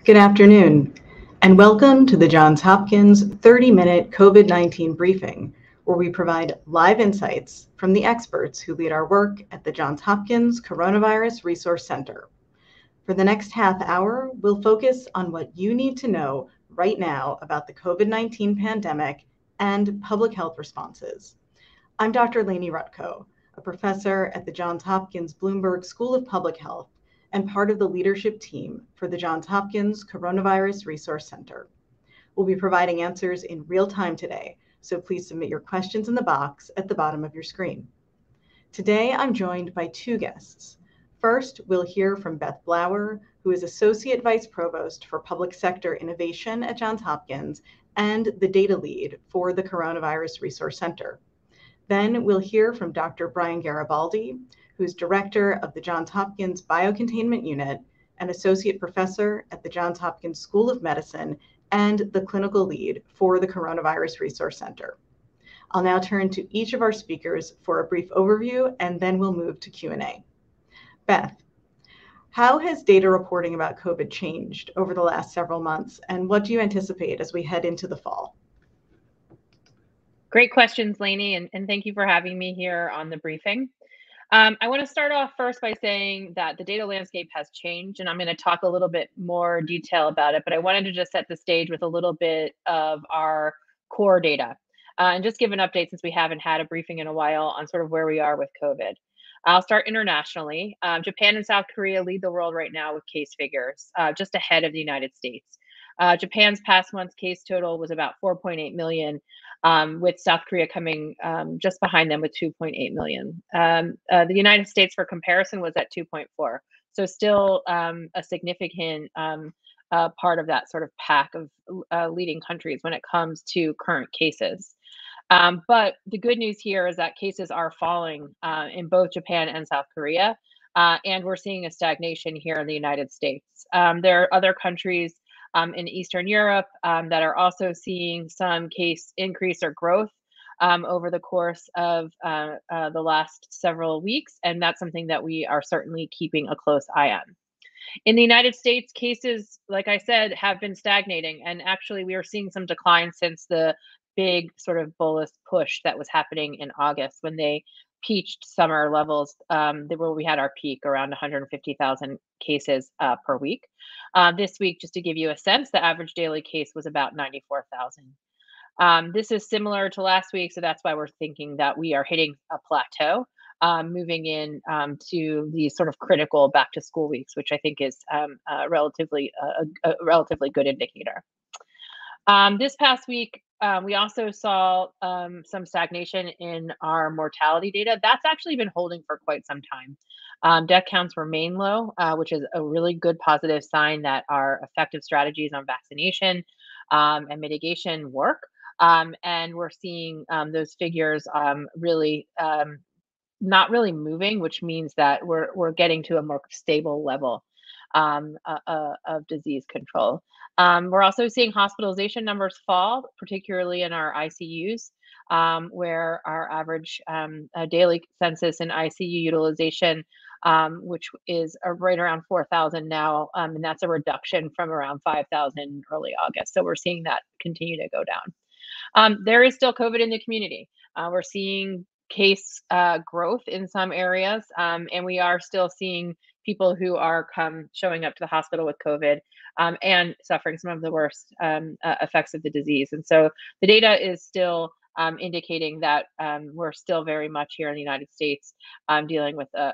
Good afternoon, and welcome to the Johns Hopkins 30-minute COVID-19 briefing, where we provide live insights from the experts who lead our work at the Johns Hopkins Coronavirus Resource Center. For the next half hour, we'll focus on what you need to know right now about the COVID-19 pandemic and public health responses. I'm Dr. Lainie Rutkow, a professor at the Johns Hopkins Bloomberg School of Public Health and part of the leadership team for the Johns Hopkins Coronavirus Resource Center. We'll be providing answers in real time today, so please submit your questions in the box at the bottom of your screen. Today, I'm joined by two guests. First, we'll hear from Beth Blauer, who is Associate Vice Provost for Public Sector Innovation at Johns Hopkins and the data lead for the Coronavirus Resource Center. Then we'll hear from Dr. Brian Garibaldi, who's Director of the Johns Hopkins Biocontainment Unit and Associate Professor at the Johns Hopkins School of Medicine and the clinical lead for the Coronavirus Resource Center. I'll now turn to each of our speakers for a brief overview, and then we'll move to Q&A. Beth, how has data reporting about COVID changed over the last several months, and what do you anticipate as we head into the fall? Great questions, Lainie, and thank you for having me here on the briefing. I want to start off first by saying that the data landscape has changed, and I'm going to talk a little bit more detail about it, but I wanted to just set the stage with a little bit of our core data and just give an update since we haven't had a briefing in a while on sort of where we are with COVID. I'll start internationally. Japan and South Korea lead the world right now with case figures, just ahead of the United States. Japan's past month's case total was about 4.8 million, with South Korea coming just behind them with 2.8 million. The United States, for comparison, was at 2.4. So still a significant part of that sort of pack of leading countries when it comes to current cases. But the good news here is that cases are falling in both Japan and South Korea, and we're seeing a stagnation here in the United States. There are other countries in Eastern Europe that are also seeing some case increase or growth over the course of the last several weeks, and that's something that we are certainly keeping a close eye on. In the United States, cases, like I said, have been stagnating, and actually we are seeing some decline since the big sort of bolus push that was happening in August when they peaked summer levels where we had our peak around 150,000 cases per week. This week, just to give you a sense, the average daily case was about 94,000. This is similar to last week, so that's why we're thinking that we are hitting a plateau, moving in to these sort of critical back to school weeks, which I think is a relatively good indicator. This past week, we also saw some stagnation in our mortality data. That's actually been holding for quite some time. Death counts remain low, which is a really good positive sign that our effective strategies on vaccination and mitigation work. And we're seeing those figures really not really moving, which means that we're getting to a more stable level. of disease control. We're also seeing hospitalization numbers fall, particularly in our ICUs, where our average daily census in ICU utilization, which is right around 4,000 now, and that's a reduction from around 5,000 early August. So we're seeing that continue to go down. There is still COVID in the community. We're seeing case growth in some areas, and we are still seeing people who are showing up to the hospital with COVID and suffering some of the worst effects of the disease. And so the data is still indicating that we're still very much here in the United States dealing with a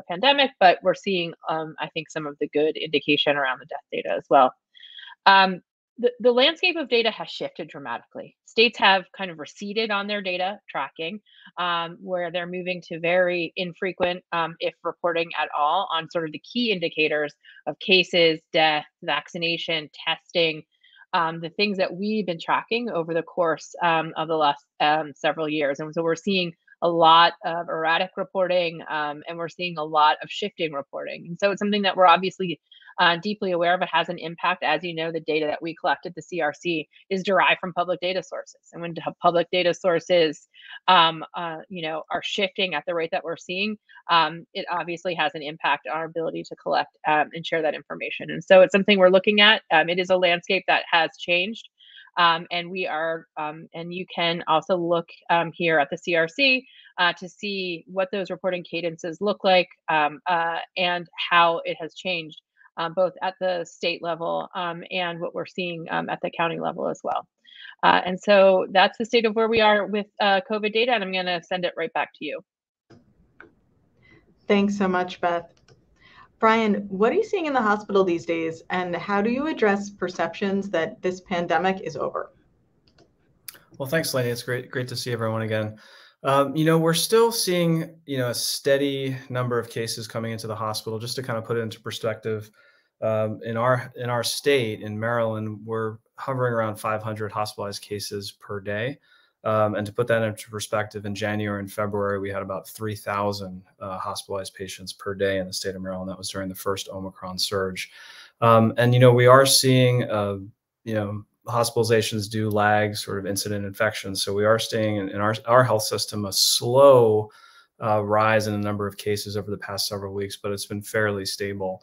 pandemic, but we're seeing, I think, some of the good indication around the death data as well. The landscape of data has shifted dramatically. States have kind of receded on their data tracking, where they're moving to very infrequent, if reporting at all, on sort of the key indicators of cases, death, vaccination, testing, the things that we've been tracking over the course of the last several years. And so we're seeing a lot of erratic reporting, and we're seeing a lot of shifting reporting. And so it's something that we're obviously deeply aware of. It has an impact. As you know, the data that we collect at the CRC is derived from public data sources. And when public data sources, are shifting at the rate that we're seeing, it obviously has an impact on our ability to collect and share that information. And so it's something we're looking at. It is a landscape that has changed. And we are, and you can also look here at the CRC to see what those reporting cadences look like and how it has changed, both at the state level and what we're seeing at the county level as well. And so that's the state of where we are with COVID data, and I'm going to send it right back to you. Thanks so much, Beth. Brian, what are you seeing in the hospital these days, and how do you address perceptions that this pandemic is over? Well, thanks, Lainie. It's great to see everyone again. We're still seeing, a steady number of cases coming into the hospital. Just to kind of put it into perspective, in our state, in Maryland, we're hovering around 500 hospitalized cases per day. And to put that into perspective, in January and February, we had about 3,000 hospitalized patients per day in the state of Maryland. That was during the first Omicron surge. And, we are seeing, hospitalizations do lag sort of incident infections. So we are seeing in our health system a slow rise in the number of cases over the past several weeks, but it's been fairly stable.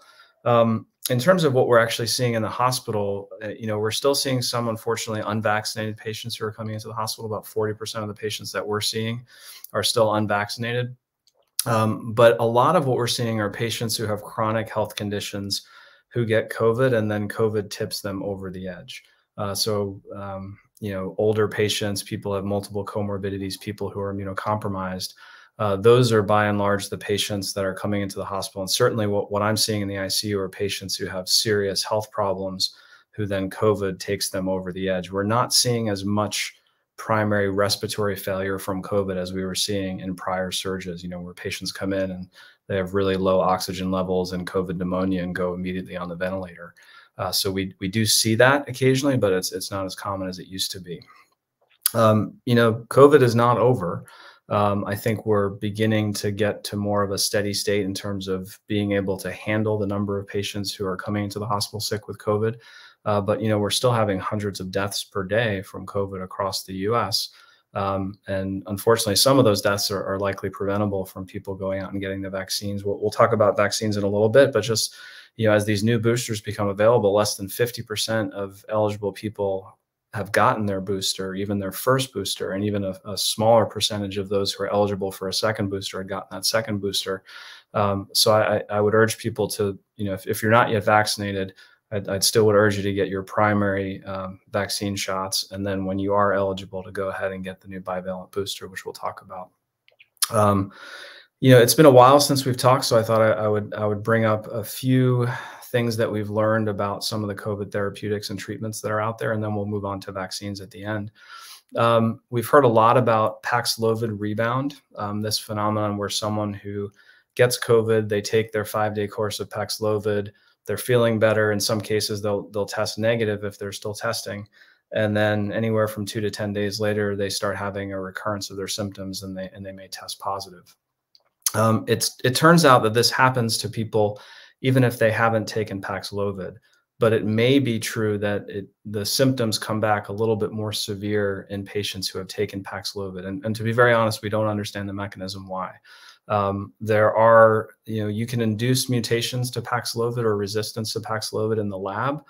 In terms of what we're actually seeing in the hospital, we're still seeing some, unfortunately, unvaccinated patients who are coming into the hospital. About 40% of the patients that we're seeing are still unvaccinated. But a lot of what we're seeing are patients who have chronic health conditions who get COVID, and then COVID tips them over the edge. Older patients, people have multiple comorbidities, people who are immunocompromised. Those are by and large the patients that are coming into the hospital. And certainly what I'm seeing in the ICU are patients who have serious health problems who then COVID takes them over the edge. We're not seeing as much primary respiratory failure from COVID as we were seeing in prior surges, where patients come in and they have really low oxygen levels and COVID pneumonia and go immediately on the ventilator. So we do see that occasionally, but it's not as common as it used to be. COVID is not over. I think we're beginning to get to more of a steady state in terms of being able to handle the number of patients who are coming into the hospital sick with COVID. But, we're still having hundreds of deaths per day from COVID across the US. And unfortunately, some of those deaths are likely preventable from people going out and getting the vaccines. We'll talk about vaccines in a little bit, but just, as these new boosters become available, less than 50% of eligible people have gotten their booster, even their first booster, and even a smaller percentage of those who are eligible for a second booster had gotten that second booster. So I would urge people to, if you're not yet vaccinated, I'd still would urge you to get your primary vaccine shots. And then when you are eligible, to go ahead and get the new bivalent booster, which we'll talk about. It's been a while since we've talked, so I thought I would bring up a few things that we've learned about some of the COVID therapeutics and treatments that are out there, and then we'll move on to vaccines at the end. We've heard a lot about Paxlovid rebound, this phenomenon where someone who gets COVID, they take their 5-day course of Paxlovid, they're feeling better. In some cases, they'll test negative if they're still testing. And then anywhere from 2 to 10 days later, they start having a recurrence of their symptoms, and they may test positive. It turns out that this happens to people even if they haven't taken Paxlovid. But it may be true that the symptoms come back a little bit more severe in patients who have taken Paxlovid. And to be very honest, we don't understand the mechanism why. There are, you can induce mutations to Paxlovid or resistance to Paxlovid in the lab,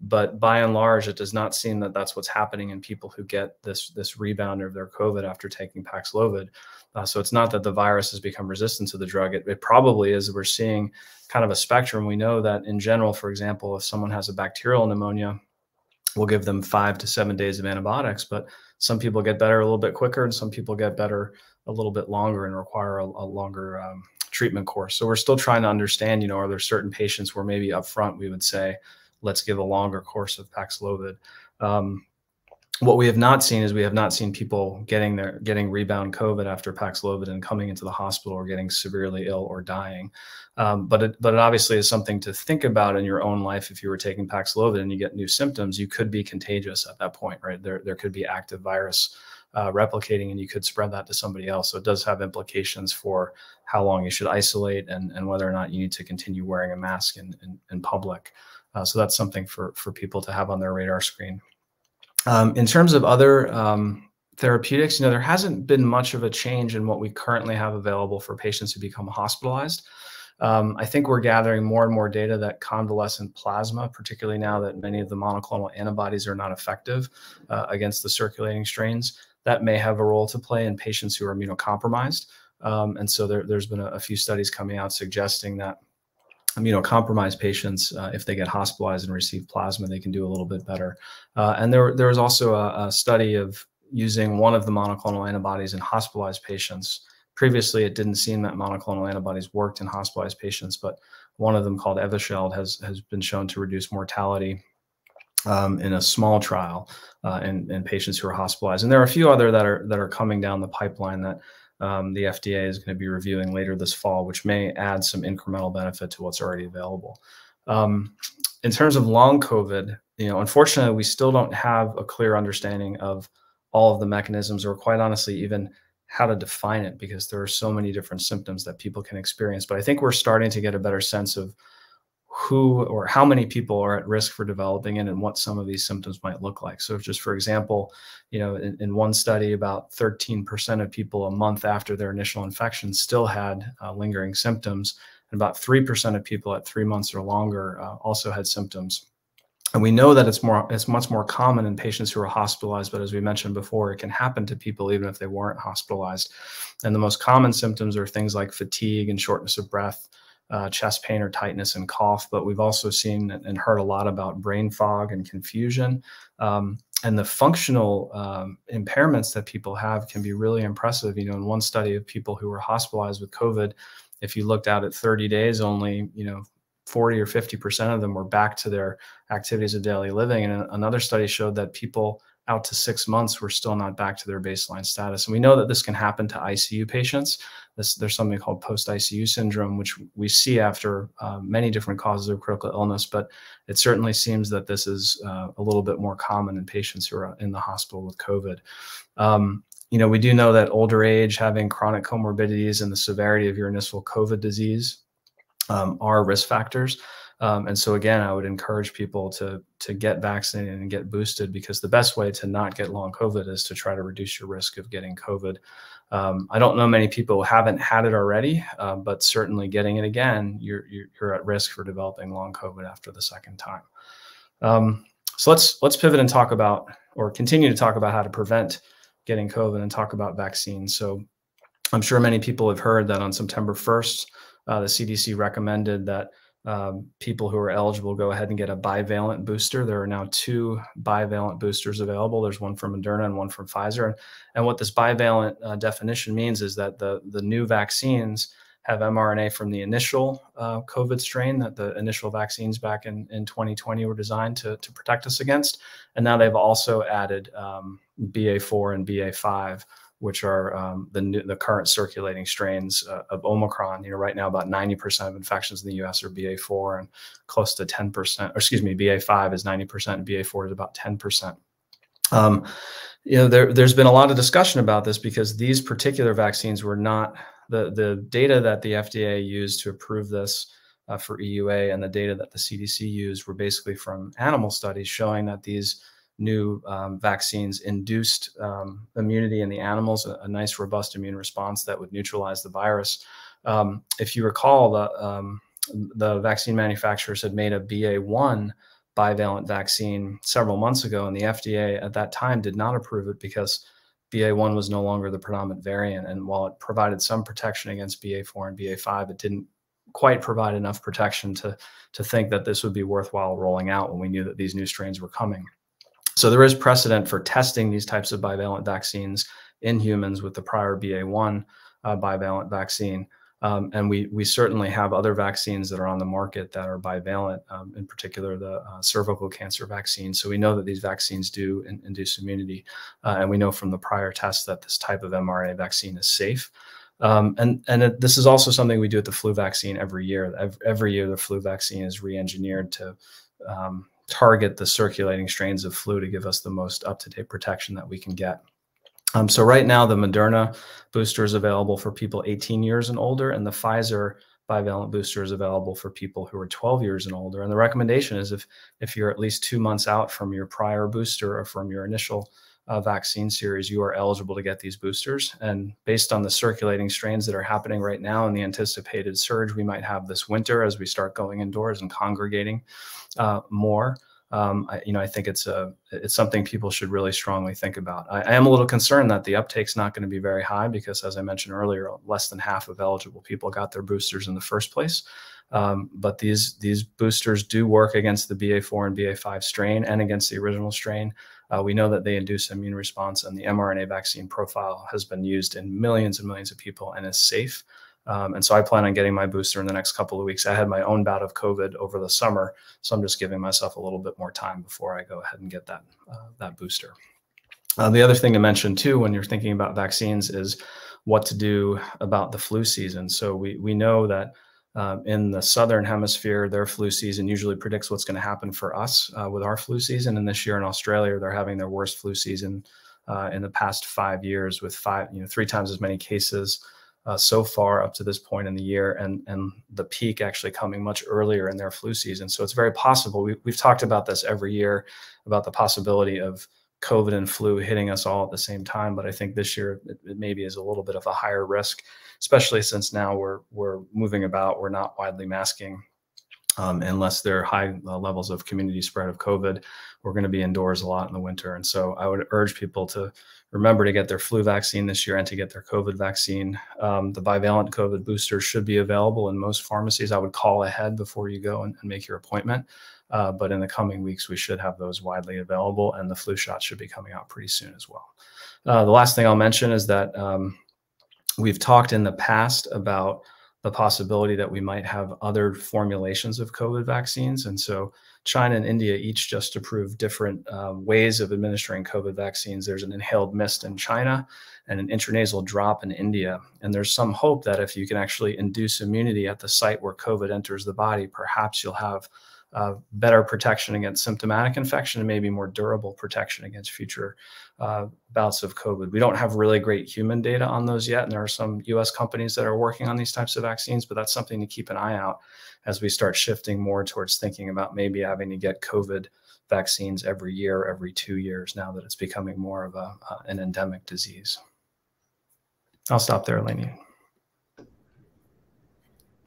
but by and large, it does not seem that that's what's happening in people who get this rebound of their COVID after taking Paxlovid. So it's not that the virus has become resistant to the drug. It probably is. We're seeing kind of a spectrum. We know that in general, for example, if someone has a bacterial pneumonia, we'll give them 5 to 7 days of antibiotics, but some people get better a little bit quicker and some people get better a little bit longer and require a longer treatment course. So we're still trying to understand, are there certain patients where maybe up front we would say, let's give a longer course of Paxlovid. What we have not seen is we have not seen people getting rebound COVID after Paxlovid and coming into the hospital or getting severely ill or dying. But it obviously is something to think about in your own life. If you were taking Paxlovid and you get new symptoms, you could be contagious at that point, right? There could be active virus replicating and you could spread that to somebody else. So it does have implications for how long you should isolate and whether or not you need to continue wearing a mask in public. So that's something for people to have on their radar screen. In terms of other therapeutics, there hasn't been much of a change in what we currently have available for patients who become hospitalized. I think we're gathering more and more data that convalescent plasma, particularly now that many of the monoclonal antibodies are not effective against the circulating strains, that may have a role to play in patients who are immunocompromised. And so there's been a few studies coming out suggesting that immunocompromised patients, if they get hospitalized and receive plasma, they can do a little bit better. And there was also a study of using one of the monoclonal antibodies in hospitalized patients. Previously, it didn't seem that monoclonal antibodies worked in hospitalized patients, but one of them called Evusheld has been shown to reduce mortality in a small trial in patients who are hospitalized. And there are a few other that are coming down the pipeline that the FDA is going to be reviewing later this fall, which may add some incremental benefit to what's already available. In terms of long COVID, unfortunately, we still don't have a clear understanding of all of the mechanisms, or quite honestly, even how to define it, because there are so many different symptoms that people can experience. But I think we're starting to get a better sense of who or how many people are at risk for developing it and what some of these symptoms might look like. So just for example, in one study, about 13% of people a month after their initial infection still had lingering symptoms, and about 3% of people at 3 months or longer also had symptoms. And we know that it's much more common in patients who are hospitalized, but as we mentioned before, it can happen to people even if they weren't hospitalized. And the most common symptoms are things like fatigue and shortness of breath, chest pain or tightness and cough. But we've also seen and heard a lot about brain fog and confusion. And the functional impairments that people have can be really impressive. In one study of people who were hospitalized with COVID, if you looked out at 30 days, only 40 or 50% of them were back to their activities of daily living. And another study showed that people out to 6 months were still not back to their baseline status. And we know that this can happen to ICU patients. There's something called post-ICU syndrome, which we see after many different causes of critical illness, but it certainly seems that this is a little bit more common in patients who are in the hospital with COVID. We do know that older age, having chronic comorbidities, and the severity of your initial COVID disease are risk factors. And so again, I would encourage people to get vaccinated and get boosted, because the best way to not get long COVID is to try to reduce your risk of getting COVID. I don't know many people who haven't had it already, but certainly getting it again, you're at risk for developing long COVID after the second time. So let's pivot and talk about, or continue to talk about, how to prevent getting COVID and talk about vaccines. So I'm sure many people have heard that on September 1st, the CDC recommended that people who are eligible go ahead and get a bivalent booster. There are now 2 bivalent boosters available. There's one from Moderna and one from Pfizer. And what this bivalent definition means is that the new vaccines have mRNA from the initial COVID strain that the initial vaccines back in 2020 were designed to protect us against. And now they've also added BA4 and BA5, which are the current circulating strains of Omicron. Right now about 90% of infections in the US are BA4, and close to 10%, or excuse me, BA5 is 90% and BA4 is about 10%. There's been a lot of discussion about this, because these particular vaccines were not, the data that the FDA used to approve this for EUA, and the data that the CDC used were basically from animal studies showing that these new vaccines induced immunity in the animals, a nice robust immune response that would neutralize the virus. If you recall, the vaccine manufacturers had made a BA.1 bivalent vaccine several months ago, and the FDA at that time did not approve it because BA.1 was no longer the predominant variant. And while it provided some protection against BA.4 and BA.5, it didn't quite provide enough protection to think that this would be worthwhile rolling out when we knew that these new strains were coming. So there is precedent for testing these types of bivalent vaccines in humans with the prior BA.1 bivalent vaccine. And we certainly have other vaccines that are on the market that are bivalent, in particular the cervical cancer vaccine. So we know that these vaccines do induce immunity. And we know from the prior tests that this type of mRNA vaccine is safe. This is also something we do with the flu vaccine every year. Every year, the flu vaccine is re-engineered to target the circulating strains of flu to give us the most up-to-date protection that we can get. So right now, the Moderna booster is available for people 18 years and older, and the Pfizer bivalent booster is available for people who are 12 years and older. And the recommendation is if you're at least 2 months out from your prior booster or from your initial vaccine series, you are eligible to get these boosters. And based on the circulating strains that are happening right now and the anticipated surge we might have this winter as we start going indoors and congregating more, I think it's something people should really strongly think about. I am a little concerned that the uptake's not going to be very high because, as I mentioned earlier, less than half of eligible people got their boosters in the first place. But these boosters do work against the BA.4 and BA.5 strain and against the original strain. We know that they induce immune response, and the mRNA vaccine profile has been used in millions and millions of people and is safe. And so I plan on getting my booster in the next couple of weeks. I had my own bout of COVID over the summer, so I'm just giving myself a little bit more time before I go ahead and get that booster. The other thing to mention too, when you're thinking about vaccines, is what to do about the flu season. So we know that in the Southern Hemisphere, their flu season usually predicts what's going to happen for us with our flu season. And this year in Australia, they're having their worst flu season in the past 5 years, with 3 times as many cases so far up to this point in the year, and the peak actually coming much earlier in their flu season. So it's very possible. We've talked about this every year, about the possibility of COVID and flu hitting us all at the same time. But I think this year it maybe is a little bit of a higher risk, especially since now we're moving about. We're not widely masking unless there are high levels of community spread of COVID. We're going to be indoors a lot in the winter. And so I would urge people to remember to get their flu vaccine this year and to get their COVID vaccine. The bivalent COVID booster should be available in most pharmacies. I would call ahead before you go and make your appointment. But in the coming weeks, we should have those widely available, and the flu shot should be coming out pretty soon as well. The last thing I'll mention is that we've talked in the past about the possibility that we might have other formulations of COVID vaccines. And so China and India each just approved different ways of administering COVID vaccines. There's an inhaled mist in China and an intranasal drop in India. And there's some hope that if you can actually induce immunity at the site where COVID enters the body, perhaps you'll have better protection against symptomatic infection and maybe more durable protection against future bouts of COVID. We don't have really great human data on those yet, and there are some US companies that are working on these types of vaccines, but that's something to keep an eye out as we start shifting more towards thinking about maybe having to get COVID vaccines every year, every 2 years, now that it's becoming more of an endemic disease. I'll stop there, Lainie.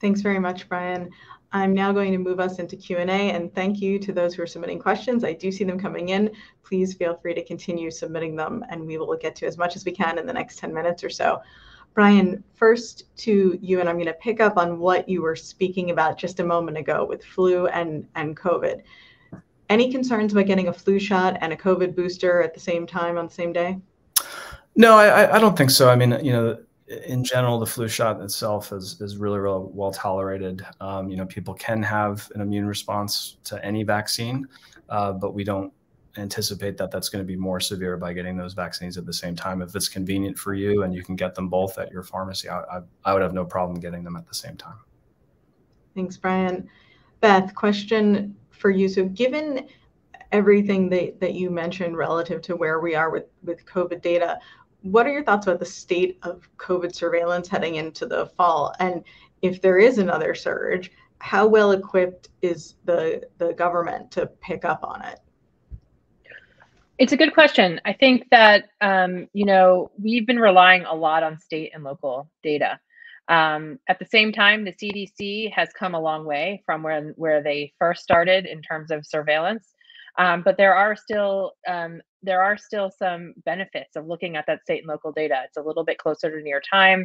Thanks very much, Brian. I'm now going to move us into Q&A, and thank you to those who are submitting questions. I do see them coming in. Please feel free to continue submitting them, and we will get to as much as we can in the next 10 minutes or so. Brian, first to you, and I'm going to pick up on what you were speaking about just a moment ago with flu and COVID. Any concerns about getting a flu shot and a COVID booster at the same time on the same day? No, I don't think so. I mean, in general, the flu shot itself is really, really well tolerated. People can have an immune response to any vaccine, but we don't anticipate that that's going to be more severe by getting those vaccines at the same time. If it's convenient for you and you can get them both at your pharmacy, I would have no problem getting them at the same time. Thanks, Brian. Beth, question for you. So given everything that you mentioned relative to where we are with COVID data, what are your thoughts about the state of COVID surveillance heading into the fall? And if there is another surge, how well equipped is the government to pick up on it? It's a good question. I think that, we've been relying a lot on state and local data. At the same time, the CDC has come a long way from where they first started in terms of surveillance. But there are still some benefits of looking at that state and local data. It's a little bit closer to near time.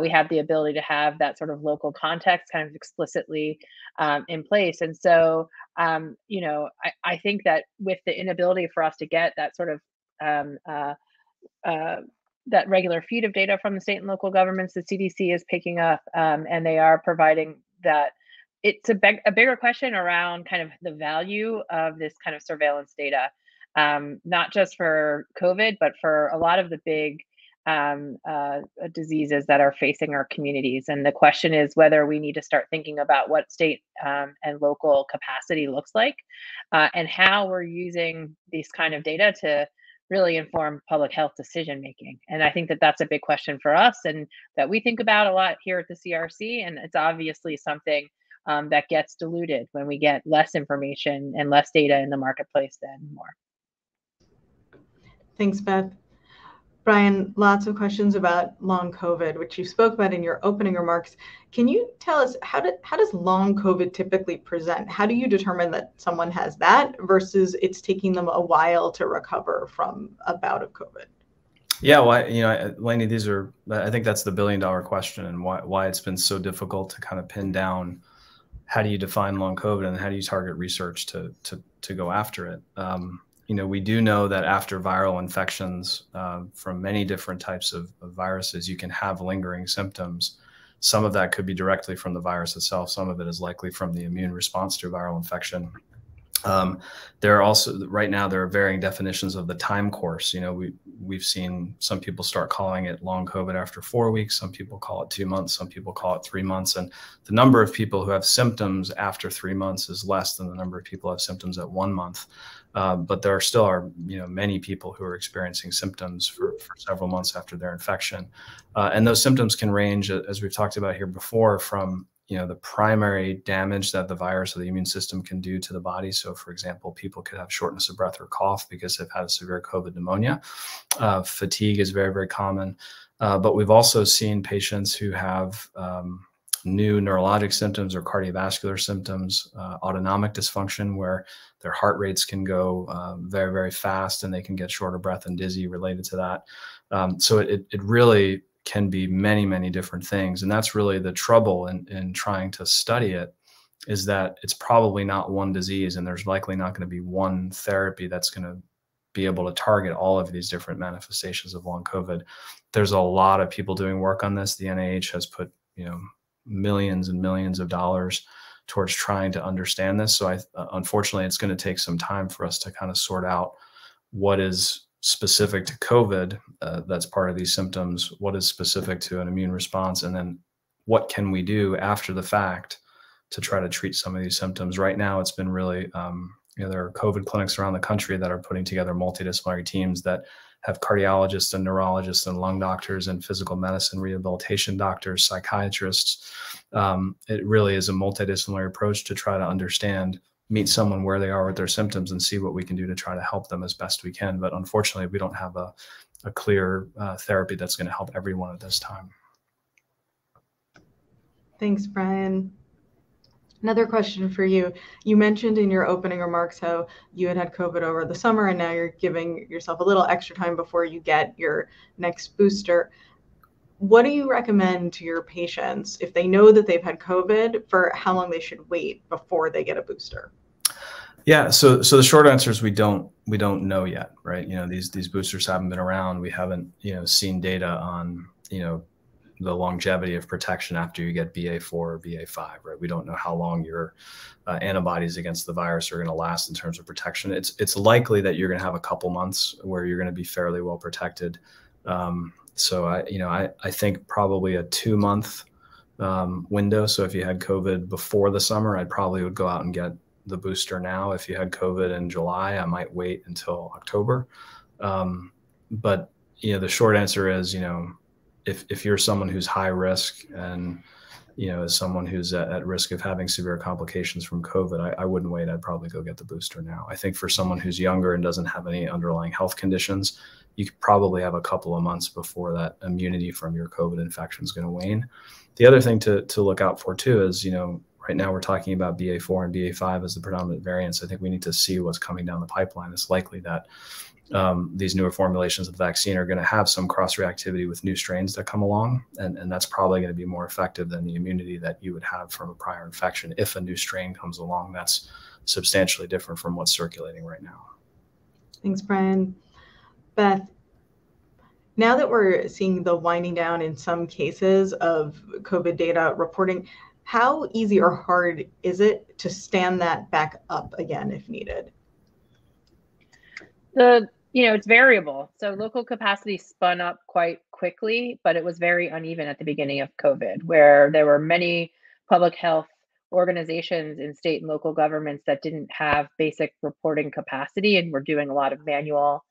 We have the ability to have that sort of local context kind of explicitly in place. And so, I think that with the inability for us to get that sort of that regular feed of data from the state and local governments, the CDC is picking up, and they are providing that. It's a bigger question around kind of the value of this kind of surveillance data, not just for COVID, but for a lot of the big diseases that are facing our communities. And the question is whether we need to start thinking about what state and local capacity looks like, and how we're using these kind of data to really inform public health decision making. And I think that that's a big question for us, and that we think about a lot here at the CRC. And it's obviously something that gets diluted when we get less information and less data in the marketplace than more. Thanks, Beth. Brian, lots of questions about long COVID, which you spoke about in your opening remarks. Can you tell us how does long COVID typically present? How do you determine that someone has that versus it's taking them a while to recover from a bout of COVID? Yeah, well, Lainie, I think that's the billion-dollar question, and why it's been so difficult to kind of pin down how do you define long COVID and how do you target research to go after it. We do know that after viral infections from many different types of viruses, you can have lingering symptoms. Some of that could be directly from the virus itself. Some of it is likely from the immune response to viral infection. There are also, right now, there are varying definitions of the time course. We've seen some people start calling it long COVID after 4 weeks. Some people call it 2 months. Some people call it 3 months. And the number of people who have symptoms after 3 months is less than the number of people who have symptoms at 1 month. But there still are, many people who are experiencing symptoms for several months after their infection. And those symptoms can range, as we've talked about here before, from the primary damage that the virus or the immune system can do to the body. So, for example, people could have shortness of breath or cough because they've had a severe COVID pneumonia. Fatigue is very, very common. But we've also seen patients who have new neurologic symptoms or cardiovascular symptoms, autonomic dysfunction, where their heart rates can go very, very fast and they can get short of breath and dizzy related to that. So it really can be many, many different things. And that's really the trouble in trying to study it, is that it's probably not one disease, and there's likely not going to be one therapy that's going to be able to target all of these different manifestations of long COVID. There's a lot of people doing work on this. The NIH has put, millions and millions of dollars towards trying to understand this. So unfortunately, it's going to take some time for us to kind of sort out what is specific to COVID, that's part of these symptoms, what is specific to an immune response, and then what can we do after the fact to try to treat some of these symptoms. Right now, it's been really, there are COVID clinics around the country that are putting together multidisciplinary teams that have cardiologists and neurologists and lung doctors and physical medicine, rehabilitation doctors, psychiatrists. It really is a multidisciplinary approach to try to understand, meet someone where they are with their symptoms and see what we can do to try to help them as best we can. But unfortunately, we don't have a clear therapy that's going to help everyone at this time. Thanks, Brian. Another question for you. You mentioned in your opening remarks how you had COVID over the summer, and now you're giving yourself a little extra time before you get your next booster. What do you recommend to your patients if they know that they've had COVID, for how long they should wait before they get a booster? Yeah, so the short answer is we don't know yet, right? These boosters haven't been around. We haven't seen data on the longevity of protection after you get BA4 or BA5, right? We don't know how long your antibodies against the virus are going to last in terms of protection. It's likely that you're going to have a couple months where you're going to be fairly well protected. So I think probably a 2-month window. So if you had COVID before the summer, I probably would go out and get the booster now. If you had COVID in July, I might wait until October. But the short answer is, if you're someone who's high risk and as someone who's at risk of having severe complications from COVID, I wouldn't wait. I'd probably go get the booster now. I think for someone who's younger and doesn't have any underlying health conditions, you could probably have a couple of months before that immunity from your COVID infection is going to wane. The other thing to look out for too is, right now we're talking about BA4 and BA5 as the predominant variants. I think we need to see what's coming down the pipeline. It's likely that these newer formulations of the vaccine are going to have some cross-reactivity with new strains that come along, and that's probably going to be more effective than the immunity that you would have from a prior infection if a new strain comes along that's substantially different from what's circulating right now. Thanks, Brian. Beth, now that we're seeing the winding down in some cases of COVID data reporting, how easy or hard is it to stand that back up again if needed? It's variable. So local capacity spun up quite quickly, but it was very uneven at the beginning of COVID, where there were many public health organizations in state and local governments that didn't have basic reporting capacity and were doing a lot of manual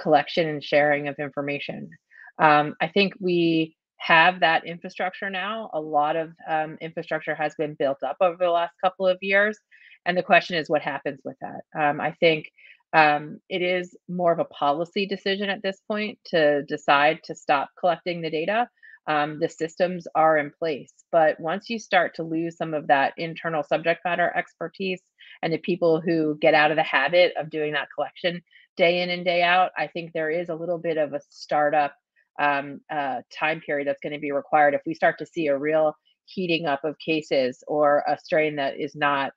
collection and sharing of information. I think we have that infrastructure now. A lot of infrastructure has been built up over the last couple of years. And the question is what happens with that? I think it is more of a policy decision at this point to decide to stop collecting the data. The systems are in place, but once you start to lose some of that internal subject matter expertise and the people who get out of the habit of doing that collection day in and day out, I think there is a little bit of a startup time period that's going to be required if we start to see a real heating up of cases or a strain that is not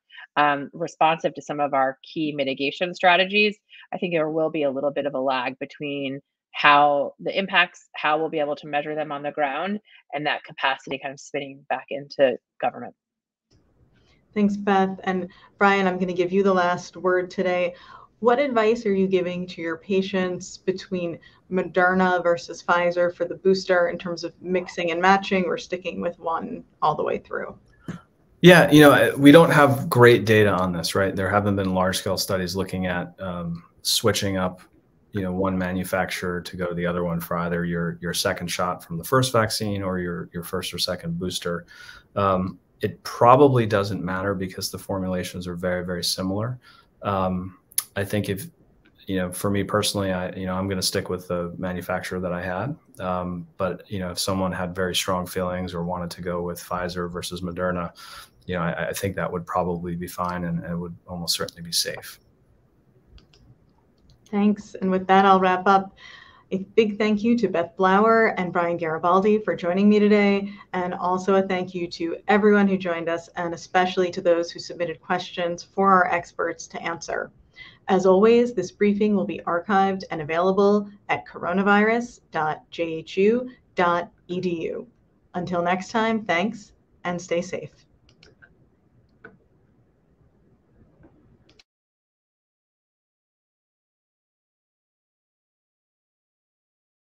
responsive to some of our key mitigation strategies. I think there will be a little bit of a lag between how the impacts, how we'll be able to measure them on the ground, and that capacity kind of spinning back into government. Thanks, Beth. And Brian, I'm going to give you the last word today. What advice are you giving to your patients between Moderna versus Pfizer for the booster in terms of mixing and matching or sticking with one all the way through? Yeah, we don't have great data on this, right? There haven't been large-scale studies looking at switching up, one manufacturer to go to the other one for either your second shot from the first vaccine or your first or second booster. It probably doesn't matter because the formulations are very, very similar. I think if, for me personally, I'm going to stick with the manufacturer that I had. But, if someone had very strong feelings or wanted to go with Pfizer versus Moderna, I think that would probably be fine and it would almost certainly be safe. Thanks. And with that, I'll wrap up. A big thank you to Beth Blauer and Brian Garibaldi for joining me today. And also a thank you to everyone who joined us, and especially to those who submitted questions for our experts to answer. As always, this briefing will be archived and available at coronavirus.jhu.edu. Until next time, thanks and stay safe.